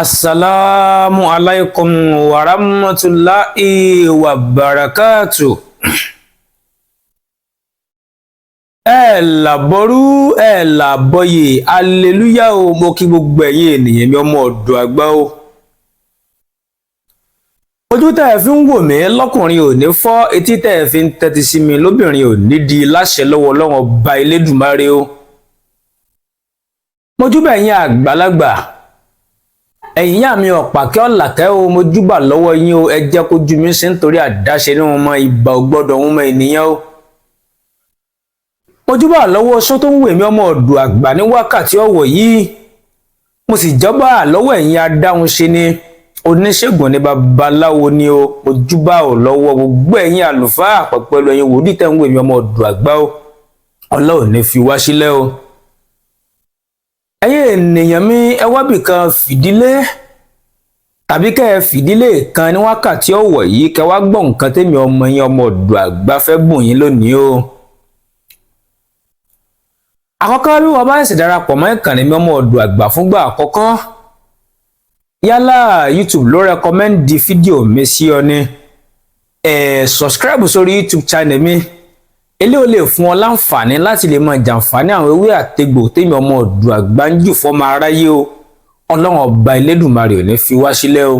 Assalamu alaikum wa rahmatullahi wa barakatuh. Ẹ làbọrú ẹ làbọyè hallelujah o, mo kí gbogbo ẹ̀yin ènìyàn mi ọmọ ọ̀dọ̀ àgbà o. Ojú tẹ́ ẹ fi ń wò mí lọ́kùnrin ò ní fọ́, etí tẹ́ ẹ fi ń tẹ́tí sí mi lóbìnrin ò ní di láṣẹ lọ́wọ́ Ọlọ́run Ọba Elédùmarè o. Mo júbà ẹ̀yin àgbàlagbà, ẹ̀yin yá mi ọ̀pàkẹ́ ọ̀làkẹ́ o, mo júbà lọ́wọ́ yín o, ẹ jẹ́ kó ju mi sí nítorí àdáṣe ní wọn mọ ìbà ò gbọ́dọ̀ wọn mọ ènìyàn o. Mo júbà lọ́wọ́ oṣó tó ń wè mí ọmọ ọ̀dọ̀ àgbà ní wákàtí ọ̀wọ̀ yìí, mo sì jọba lọ́wọ́ ẹ̀yin adáhunṣe ṣe ni oníṣègùn ní babaláwo ni o. Mo júbà ò lọ́wọ́ gbogbo ẹ̀yin àlùfáà pẹ̀lú ẹ̀yin wòlíì tẹ́ ń wè mí ọmọ ọ̀dọ̀ àgbà o. Ọlọ́run ní fi wá sílẹ̀ o. Ẹ̀yin ènìyàn mi, ẹ wábì kan fìdílé tàbí kẹ́ ẹ fìdílé kan ní wákàtí ọ̀wọ̀ yìí kẹ́ wá gbọ́ nǹkan tèmi ọmọ yín ọmọ ọ̀dọ̀ àgbà fẹ́ bùn yín lónìí o. Àkọ́kọ́ bí wọ́n bá ṣe darapọ̀ mọ́ ìkànnì mi ọmọ ọ̀dọ̀ àgbà fúngbà àkọ́kọ́, yálà YouTube ló rẹkọmẹ́ndì fídíò mi sí ọ ni, subscribe sórí YouTube channel mi, eléyìí ó lè fún ọ láǹfààní láti lè máa jàǹfààní àwọn ewé àtegbò tèmi ọmọ ọ̀dọ̀ àgbà ń jù fọ́mọ aráyé o. Ọlọ́run Ọba Elédùmarè ò ní fi wá sílẹ̀ o.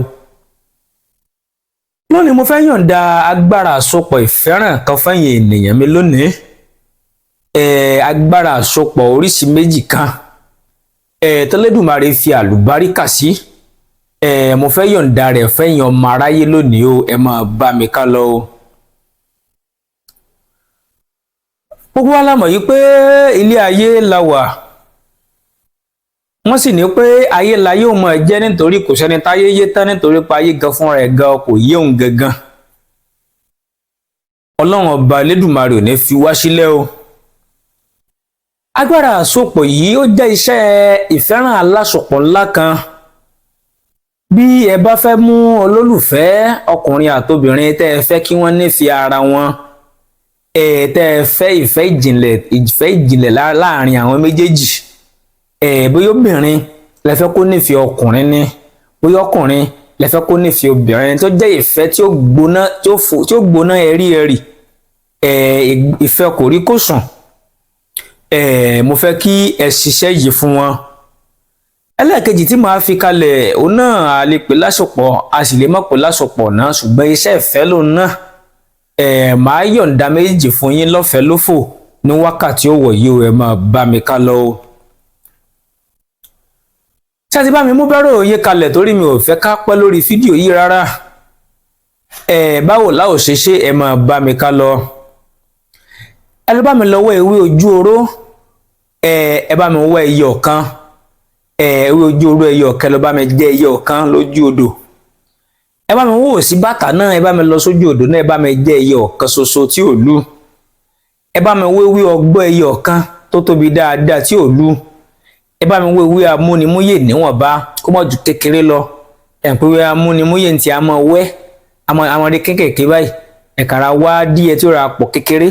Lónìí mo fẹ́ yọ̀ǹda agbára àsopọ̀ ìfẹ́ràn kan fẹ́yìn ènìyàn mi lónìí. Agbára àsopọ̀ oríṣi méjì kan tẹ́lẹ́dùmarè fi àlùbáríkà sí. Mo fẹ́ yọ̀ǹda rẹ̀ fẹ́yìn ọmọ aráyé lónìí o, ẹ máa bá mi ká lọ o. Gbogbo wa la mọ̀ yìí pé ilé ayé la wà, wọ́n sì ní pé ayé láyé ò mọ̀ jẹ́ nítorí kò sẹ́ni táyé yé tán, nítorí pé ayé gan fúnra ẹ̀ gan kò yé òun gangan. Ọlọ́run Ọba Elédùmarè ò ní fi wá sílẹ̀ o. Agbára àsopọ̀ yìí ó jẹ́ iṣẹ́ ìfẹ́ràn alásopọ̀ ńlá kan. Bí ẹ bá fẹ́ mú olólùfẹ́ ọkùnrin àtobìnrin tẹ́ ẹ fẹ́ kí wọ́n nífẹ̀ẹ́ ara wọn, tẹ́ ẹ fẹ́ ìfẹ́ ìjìnlẹ̀ láàrin àwọn méjèèjì, bóyá obìnrin lẹ fẹ́ kó nífẹ̀ẹ́ ọkùnrin ni, bóyá ọkùnrin lẹ fẹ́ kó nífẹ̀ẹ́ obìnrin, tó jẹ́ ìfẹ́ tí ó gbóná ẹ̀rí ìfẹ́ kò rí kò sùn. Mo fẹ́ kí ẹ ṣiṣẹ́ yìí fún wọn. Ẹlẹ́ẹ̀kejì tí màá fi kalẹ̀ òun náà a lè pè lásopọ̀, a sì lè má pè lásopọ̀ náà, ṣùgbọ́n iṣẹ́ ìfẹ́ lòun náà. Màá yọ̀ǹda méjì fún yín lọ́fẹ̀ẹ́ lófò ní wákàtí ọ̀wọ̀ yìí o, ẹ máa bá mi ká lọ o. Ṣé ẹ ti bá mi mú bẹ́rẹ̀ òye kalẹ̀ torí mi ò fẹ́ ká pẹ́ lórí fídíò yìí rárá. Báwo la ó ṣe ṣe, ẹ máa bá mi ká lọ. Ẹ lọ bá mi lọ́wọ́ ewé ojú oró, ẹ bá mi wọ́ ẹyẹ ọ̀kan, ewé ojú oró ẹyẹ ọ̀kan lọ bá mi jẹ́ ẹyẹ ọ̀kan lójú odò. Ẹ bá mi wò sí bàtà náà, ẹ bá mi lọ sójú odò náà, ẹ bá mi jẹ́ ẹyẹ ọ̀kan ṣoṣo tí ò lú. Ẹ bá mi wé ewé ọgbọ́ ẹyẹ ọ̀kan tó tóbi dáadáa tí ò lú. Ẹ bá mi wé ewé amúnimúyè níwọ̀nba kó má ju kékeré lọ. Ẹ pé ewé amúnimúyè ti a máa wẹ́ amọ̀dé kékèké báyìí, ẹ̀kàrà wá díẹ̀ tí ó ra pọ̀ kékeré.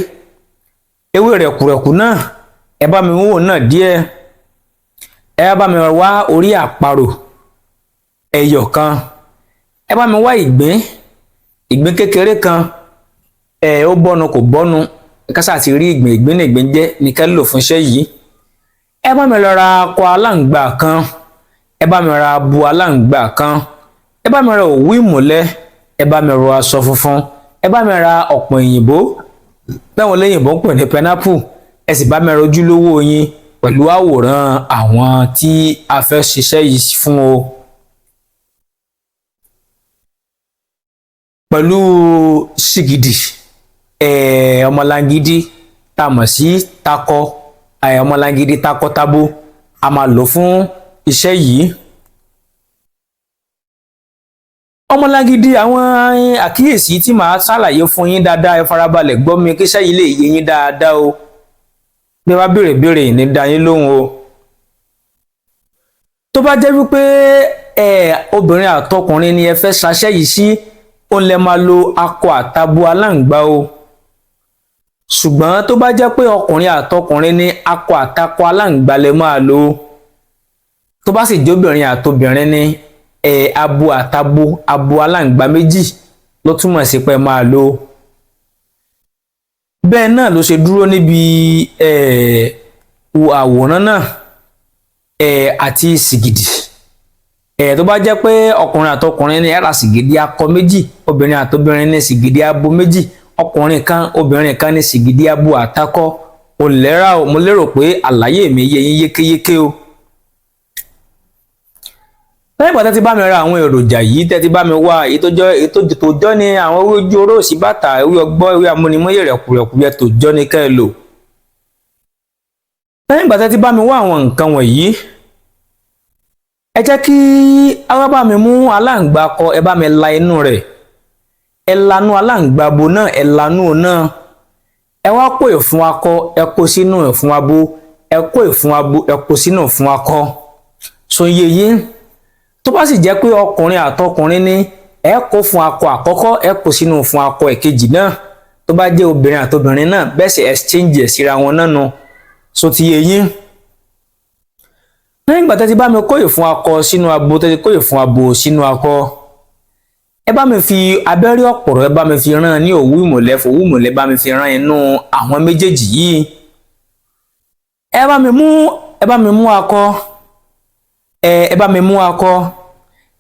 Ewé rẹ̀kùrẹ̀kù náà ẹ bá mi wò náà díẹ̀. Ẹ bá mi wá orí àparò ẹyọ kan. Ẹ bá mi wá ìgbín kékeré kan. Ó bọ́nu kò bọ́nu, kásá ti rí ìgbín ní ìgbín jẹ́ ní ká lò fún iṣẹ́ yìí. Ẹ bá mi lọ ra akọ aláǹgbá kan. Ẹ bá mi ra abo aláǹgbá kan. Ẹ bá mi ra òwú ìmùlẹ̀. Ẹ bá mi ra aṣọ funfun. Ẹ bá mi ra ọ̀pọ̀ òyìnbó táwọn olóyìnbó ń pè ní pineapple. Ẹ sì bá mi ra ojúlówó oyin pẹ̀lú àwòrán àwọn tí a fẹ́ ṣiṣẹ́ yìí fún o. Pẹ̀lú ṣìgìdì, ọmọlangidi tá a mọ̀ sí takọ, ọmọlangidi takọ-tabo, a máa lò fún iṣẹ́ yìí. Ọmọlangidi, àwọn àkíyèsí tí màá ṣàlàyé fún yín dáadáa, ẹ farabalẹ̀ gbọ́ mi kí iṣẹ́ yìí lè yé yín dáadáa o. Bí wá béèrè ní dá yín lóhùn o. Tó bá jẹ́ wípé obìnrin àtọkùnrin ni ẹ fẹ́ ṣaṣẹ́ yìí sí, òun lẹ máa lo akọ àtabo aláǹgbá o. Ṣùgbọ́n tó bá jẹ́ pé ọkùnrin àtọkùnrin ni, akọ àtakọ aláǹgbá lẹ máa lò. Tó bá sì jẹ́ obìnrin àtobìnrin ni, abo àtabo, abo aláǹgbá méjì ló túmọ̀ sí pé máa lò. Bẹ́ẹ̀ náà ló ṣe dúró níbi àwòrán náà àti sìgìdì. Tó bá jẹ́ pé ọkùnrin àtọkùnrin ní ẹ ra sìgìdì akọ méjì, obìnrin àtobìnrin ní sìgìdì abo méjì, ọkùnrin kan obìnrin kan ní sìgìdì abo àtakọ. Mo lérò pé àlàyé mi yé yín yékéyéké o. Lẹ́yìn ìgbà tẹ́ ti bá mi ra àwọn èròjà yìí, tẹ́ ti bá mi wá èyí tó jọ́ ní àwọn ewé ojú oró, òsì bàtà, ewé ọgbọ́, ewé amúnimóyè rẹ̀kùrẹ̀kùrẹ̀ tó jọ́ ní kẹ́ ẹ lò. Lẹ́yìn ìgbà tẹ́ ti bá mi wá àwọn nǹkan wọ̀nyí, ẹ jẹ́ kí a bá mi mú aláǹgbá akọ, ẹ bá mi la inú rẹ̀, ẹ lanú aláǹgbá abo náà, ẹ lanú náà, ẹ wá kó ìfun akọ, ẹ kó sínú ìfun abo, ẹ kó ìfun abo, ẹ kó sínú ìfun akọ. So yé yín. Tó bá sì jẹ́ pé ọkùnrin àtọkùnrin ní ẹ kó fún akọ àkọ́kọ́, ẹ kó sínú fún akọ ẹ̀kejì náà. Tó bá jẹ́ obìnrin àtobìnrin náà, bẹ́ẹ̀ sì exchange ẹ̀ síra wọn náà nù. So ti yé yín. Lẹ́yìn ìgbà tẹ́ ti bá mi kó ìfun akọ sínú abo, tẹ́ ti kó ìfun abo sínú akọ, ẹ bá mi fi abẹ́rẹ́ ọ̀pọ̀rọ̀, ẹ bá mi fi rán ní òwú ìmùlẹ̀, fòwú ìmùlẹ̀ bá mi fi rán inú àwọn méjèèjì yìí. Ẹ bá mi mú akọ, ẹ bá mi mú akọ,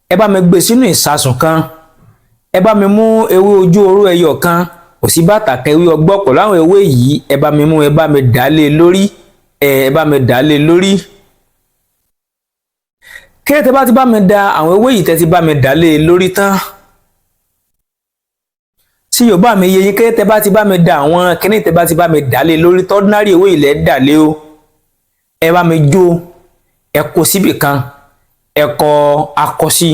ẹ bá mi gbé sínú ìsasùn kan, ẹ bá mi mú ewé ojú oró ẹyọ kan, òsì bàtà kan, ewé ọgbọ́ pẹ̀lú àwọn ewé yìí, ẹ bá mi mú, ẹ bá mi dà lé lórí, ẹ bá mi dà lé lórí. Kí tẹ́ bá ti bá mi da àwọn ewé yìí, tẹ́ ti bá mi dà lé lórí tán. Tí Yorùbá mi yé yín, kí tẹ́ bá ti bá mi da àwọn kíní, tẹ́ bá ti bá mi dà lé lórí, tọ́dínárì ewé ilẹ̀ dà lé o. Ẹ bá mi jó, ẹ kó síbì kan, ẹ kọ akọ sí,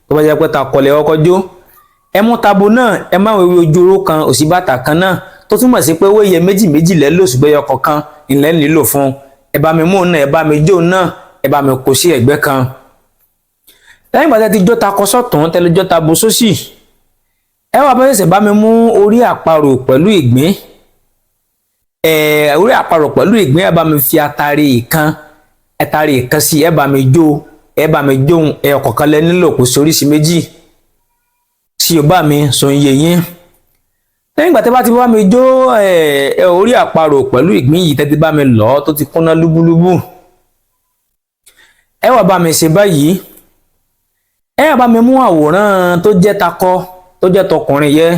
tó bá jẹ́ pé ta kọlẹ̀ ọkọ jó. Ẹ mú tabo náà, ẹ má ewé ojú oró kan, òsì bàtà kan náà, tó túmọ̀ sí pé ewé yẹ méjì méjì lẹ́ lò, ṣùgbọ́n ọkọ̀ kan ìlẹ̀ ń nílò fún. Ẹ bá mi mú náà, ẹ bá mi jó náà, ẹ bá mi kó sí ẹ̀gbẹ́ kan. Lẹ́yìn ìgbà tẹ́ ti jó takọ sọ́tún, tẹ́ lè jó tabo sósì, ẹ wá bá ṣẹ̀ṣẹ̀ bá mi mú orí àparò pẹ̀lú ìgbín. Orí àparò pẹ̀lú ìgbín, ẹ bá mi fi atare ìkan sí, ẹ bá mi jó, ẹ bá mi jóun ẹyọ kọ̀ọ̀kan lẹ nílò, kò sí oríṣi méjì. Tí Yorùbá mi sọ ń yé yín. Lẹ́yìn ìgbà tẹ́ bá ti bá mi jó orí àparò pẹ̀lú ìgbín yìí, tẹ́ ti bá mi lọ̀ tó ti kúnná lúbúlúbú, ẹ wá bá mi ṣe báyìí. Ẹ wá bá mi mú àwòrán tó jẹ́ takọ, tó jẹ́ tọkùnrin yẹ,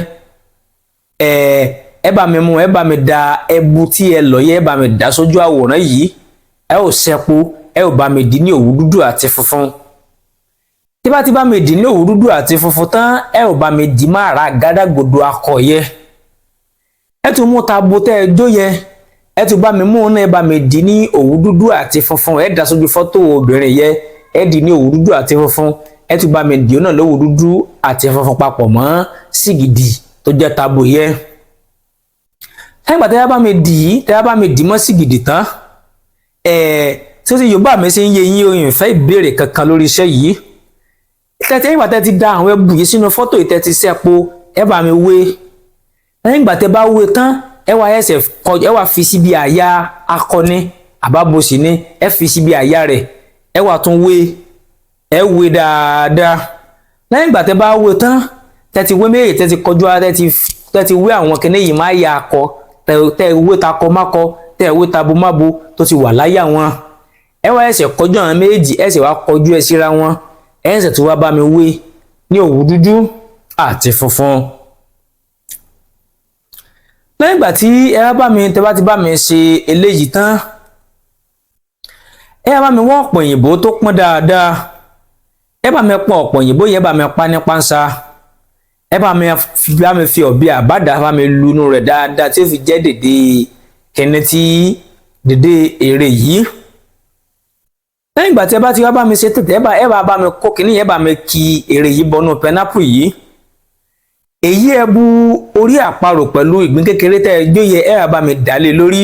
ẹ bá mi mú, ẹ bá mi da ẹbu tí ẹ lọ̀ yẹ, ẹ bá mi dà sójú àwòrán yìí, ẹ ò ṣẹ́po, ẹ ò bá mi dì ní òwú dúdú àti funfun. Tí bá ti bá mi dì ní òwú dúdú àti funfun tán, ẹ ò bá mi dì má ra gádágodo akọ yẹ. Ẹ tún mú tabo tẹ́ ẹ jó yẹ, ẹ tún bá mi mú náà, ẹ bá mi dì ní òwú dúdú àti funfun, ẹ dà sójú fọ́tò obìnrin yẹ, ẹ dì ní òwú dúdú àti funfun, ẹ tún bá mi dì náà lówú dúdú àti funfun papọ̀ mọ́ sìgìdì tó jẹ́ tabo yẹ. Lẹ́yìn ìgbà tẹ́ bá mi dì mọ́ sìgìdì tán, tí ó sì Yorùbá mi ṣe ń yé yín, oyin ìfẹ́ ìbéèrè kankan lórí iṣẹ́ yìí. Lẹ́yìn ìgbà tẹ́ ti da àwọn ẹbù yìí sínú fọ́tò yìí, tẹ́ ti ṣẹ́po, ẹ bá mi wé. Lẹ́yìn ìgbà tẹ́ bá wé tán, ẹ wá fi síbi àyà akọni àbábòsì ni, ẹ fi síbi àyà rẹ̀, ẹ wá tún wé, ẹ wé dáadáa. Lẹ́yìn ìgbà tẹ́ bá wé tán, tẹ́ ti wé méjì, tẹ́ ti kọjú ara, tẹ́ ti wé àwọn kinní yìí má ya akọ, tẹ́ wé takọ mákọ, tẹ́ wé tabo mábo tó ti wà láyà wọn. Ẹ wá ẹsẹ̀ kọjú àwọn méjì, ẹsẹ̀ wá kọjú ẹ síra wọn, ẹsẹ̀ tó wá bá mi wé ní òwú dúdú àti funfun. Lẹ́yìn ìgbà tí tẹ́ bá ti bá mi ṣe eléyìí tán, ẹ bá mi wọ́n ọ̀pọ̀ òyìnbó tó pọ́n dáadáa, ẹ bá mi pọ́n ọ̀pọ̀ òyìnbó yẹn, bá mi pa ní pánsá, ẹ bá mi fi ọ̀bẹ àbádà bá mi lu inú rẹ̀ dáadáa tí ó fi jẹ́ dèdè kẹ́ni tí dèdè èrè yìí. Lẹ́yìn ìgbà tí ẹ bá ti wá bá mi ṣe tètè, ẹ bá mi kó kínní, ẹ bá mi ki èrè yìí bọnú pẹnápù yìí. Èyí ẹ bu orí àparò pẹ̀lú ìgbín kékeré tẹ́ ẹ jó yẹ, ẹ bá mi dà lé lórí,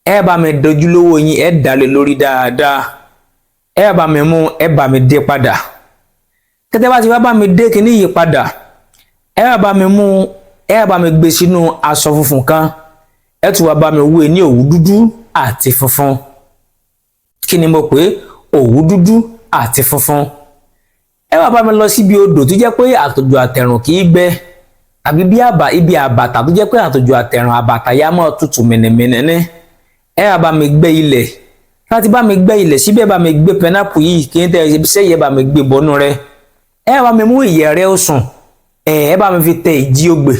ẹ bá mi dojú lówó yín, ẹ dà lé lórí dáadáa, ẹ bá mi mú, ẹ bá mi dé padà. Tẹ́tẹ́ bá ti wá bá mi dé kínní yìí padà, ẹ bá mi mú, ẹ bá mi gbé sínú aṣọ funfun kan, ẹ tún wá bá mi wé ní òwú dúdú àti funfun. Kí ni mo pè? Òwú dúdú àti funfun. ẹ wá bá mi lọ síbi odò tó jẹ́ pé àtòjò àtẹ̀rùn kì í gbẹ, àbí ibi àbàtà tó jẹ́ pé àtòjò àtẹ̀rùn àbàtà yá mọ́ tutù mìnìmìnì ní. ẹ wá bá mi gbẹ́ ilẹ̀, láti bá mi gbẹ́ ilẹ̀ síbẹ̀ bá mi gbé pineapple yìí kí n tẹ́ sẹ́yẹ bá mi gbé bọ́nú rẹ̀. ẹ bá mi mú ìyẹ̀rẹ̀ osùn, ẹ bá mi fi tẹ ìjì ògbè,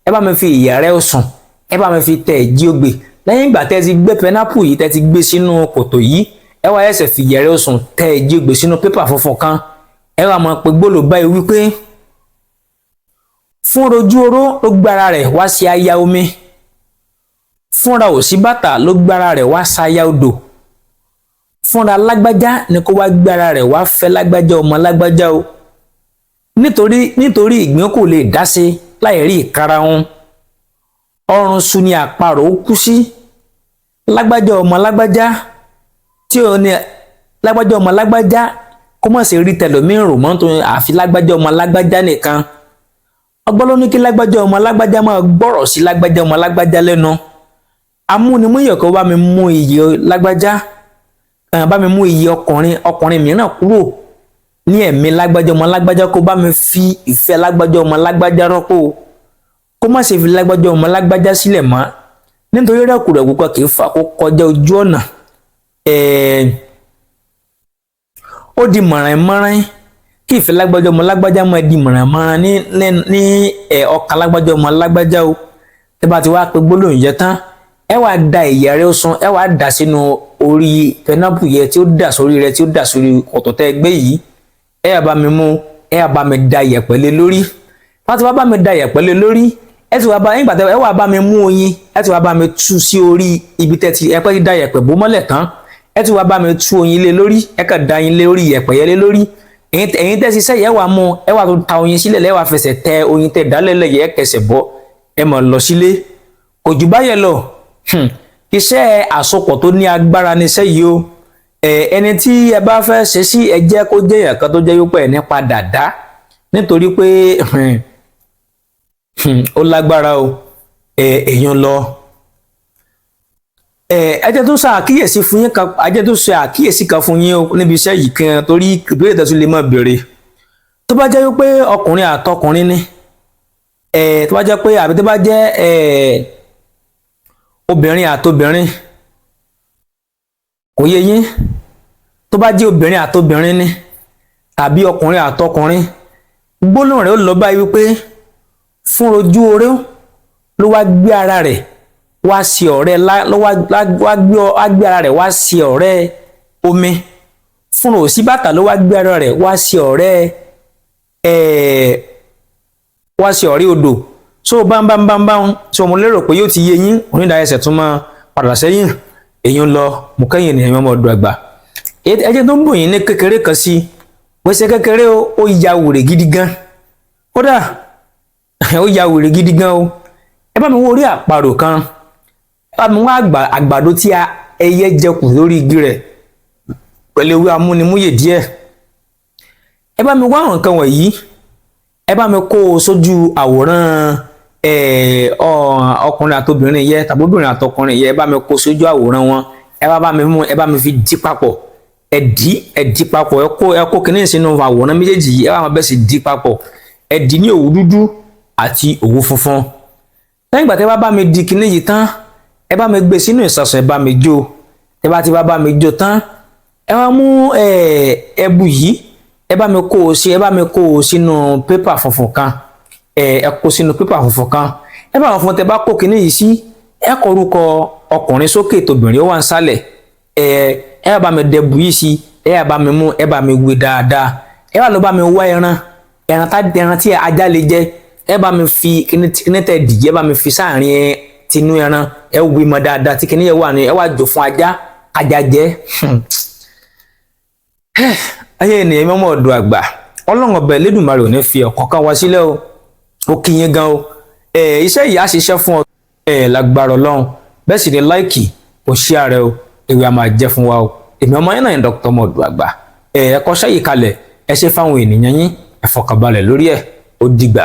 ẹ bá mi fi ìyẹ̀rẹ̀ osùn, ẹ bá mi fi tẹ ìjì ògbè. Lẹ́yìn ìgbà tẹ́ ti gbé pineapple yìí tẹ́ ti gbé sínú kòtò yìí, ẹ wá ẹsẹ̀ fi ìyẹ̀rẹ̀ osùn tẹ ìjì ògbè sínú pépà funfun kan. ẹ wá máa pe gbólóhùn báyìí wípé fúnra ojú oró ló gbára rẹ̀ wá sí aya omi, fúnra òsínbàtà ló gbára rẹ̀ wá sáyà odò, fúnra lágbájá ni kó wá gbára rẹ̀ wá fẹ́ lágbájá ọmọ lágbájá o. nítorí ìgbín kò lè dáṣe láì rí ìkarahun, ọrùn su ni àparò ó kú sí. lágbájá ọmọ lágbájá tí ò ní lágbájá ọmọ lágbájá kó má ṣe rí tẹlòmíràn rò mọ́ tó àfi lágbájá ọmọ lágbájá nìkan. ọgbọ́n ló ní kí lágbájá ọmọ lágbájá máa gbọ́rọ̀ sí lágbájá ọmọ lágbájá lẹ́nu. amúnimúyàn kó bá mi mú iyì lágbájá, bá mi mú iyì ọkùnrin mìíràn kúrò ní ẹ̀mí lágbájá ọmọ lágbájá, kó bá mi fi ìfẹ́ lágbájá ọmọ lágbájá rọ́pò, kó má ṣe fi lágbájá ọmọ lágbájá sílẹ̀ mọ́, nítorí rẹ̀kùrẹ̀kù kan kì í fà kó kọjá ojú ọ̀nà. ó di mọ̀ràn-mọ́rán kí ìfẹ́ lágbájá ọmọ lágbájá máa di mọ̀ràn-mọ́rán ní ọkàn lágbájá ọmọ lágbájá o. ẹ bá ti wá pe gbólóhùn yẹn tán, ẹ wá da ìyẹ̀rẹ̀ osùn, ẹ wá dà sínú orí pineapple yẹn tí ó dà sórí rẹ̀ tí ó dà sórí ọ̀tọ̀ tẹ́ gbé yìí. ẹ bá mi mú, ẹ bá mi da ìyẹ̀pẹ̀ lé lórí. láti wá bá mi da ìyẹ̀pẹ̀ lé lórí, ẹ ti wá bá nígbà tẹ́ ẹ wá bá mi mú oyin, ẹ ti wá bá mi tú sí orí ibi tẹ́ ti ẹpẹ́ ti da ìyẹ̀pẹ̀ bó mọ́lẹ̀ tán, ẹ ti wá bá mi tú oyin lé lórí, ẹ kàn da oyin lé orí ìyẹ̀pẹ̀ yẹn lé lórí. ẹ̀yin tẹ́ ṣiṣẹ́ yẹ wá mú, ẹ wá tó ta oyin sílẹ̀, lẹ wá fẹsẹ̀ tẹ oyin tẹ́ dálẹ́lẹ̀ yẹ kẹsẹ̀ bọ́, ẹ mọ̀ lọ sílé. kò jù báyẹn lọ. iṣẹ́ àsopọ̀ tó ní agbára níṣẹ́ yìí o. ẹni tí ẹ bá fẹ́ ṣe sí, ẹ jẹ́ kó jẹ́ èèyàn kan tó jẹ́ wípé ẹ̀ nípa dàda, nítorí pé ó lágbára o. èèyàn lọ. ẹ jẹ́ tó ṣàkíyèsí fún yín kan, ẹ jẹ́ tó ṣe àkíyèsí kan fún yín o níbi iṣẹ́ yìí kan, torí ìbéèrè tẹ́tù lè máa béèrè. tó bá jẹ́ wípé ọkùnrin àtọkùnrin ni, tó bá jẹ́ pé àbí tó bá jẹ́ obìnrin àtobìnrin, kò yé yín, tó bá jẹ́ obìnrin àtobìnrin ni tàbí ọkùnrin àtọkùnrin, gbólóhùn rẹ̀ ó lọ báyìí wípé fún ojú oró ló wá gbé ara rẹ̀ wá sí ọ̀rẹ́ wá gbé ara rẹ̀ wá sí ọ̀rẹ́ omi, fún òsínbàtà ló wá gbé ara rẹ̀ wá sí ọ̀rẹ́ odò. so bámbámbámbám tí mo lérò pé yóò ti yé yín, onídàáyẹsẹ̀ tún máa padà sẹ́yìn. èèyàn lọ mú kẹ́yìn ènìyàn ọmọ ọdún àgbà. ẹjẹ́ tó ń bò yín ní kékeré kan sí, pèsè kékeré ó ya wèrè gidi gan, kódà ó ya wèrè gidi gan o. ẹ bá mi wo orí àparò kan, ẹ bá mi wá àgbàdo tí ẹyẹ jẹkù lórí igi rẹ̀ pẹ̀lú ewé amúnimúyè díẹ̀. ẹ bá mi wá àwọn nǹkan wọ̀nyí, ẹ bá mi kó o sójú àwòrán ọkùnrin àtobìnrin yẹ tàbí obìnrin àtọkùnrin yẹ, ẹ bá mi kó sójú àwòrán wọn, ẹ bá mi mú, ẹ bá mi fi dí papọ̀, ẹ dí papọ̀, ẹ kó kinní sínú àwòrán méjèèjì yìí, ẹ bá wọn bẹ́ẹ̀ sì dí papọ̀, ẹ dí ní òwú dúdú àti òwú funfun. lẹ́yìn ìgbà tí ẹ bá mi di kinní yìí tán, ẹ bá mi gbé sínú ìsasùn, ẹ bá mi jó. ẹ bá ti bá mi jó tán, ẹ wá mú ẹbu yìí, ẹ bá mi kó o sínú pépà funfun kan, ẹ kó sínú pépà funfun kan. ẹ bá wọn fún tẹ bá kó kinní yìí sí, ẹ kọ orúkọ ọkùnrin sókè tóbìnrin ó wà nísàlẹ̀, ẹ bá mi dẹbu yìí sí, ẹ bá mi mú, ẹ bá mi wé dáadáa. ẹ wá lọ bá mi wá ẹran tí ajá lè jẹ, ẹ bá mi fi kinní tẹ dìje, ẹ bá mi fi sáàrin tinú ẹran, ẹ wé mọ dáadáa tí kinní yẹn wà ní, ẹ wá jò fún ajá jẹ. ayé ènìyàn mọ́mọ́ ọ̀dọ̀ àgbà, ọlọ́run ọba Elédùmarè ò ní fi ọ̀kọ̀ọ̀kan wá sílẹ̀ o. ó kí yín gan o. iṣẹ́ yìí á ṣiṣẹ́ fún ọ lágbára ọlọ́run. bẹ́ẹ̀ sì ni láìkì kò ṣí ààrẹ o, ewé a máa jẹ́ fún wa o. èmi ọmọ yín náà ní Dr. ọmọ ọ̀dọ̀ àgbà. ẹ kọ́ṣẹ́ yìí kalẹ̀, ẹ ṣe fáwọn ènìyàn yín, ẹ fọkànbalẹ̀ lórí ẹ̀. ó dìgbà.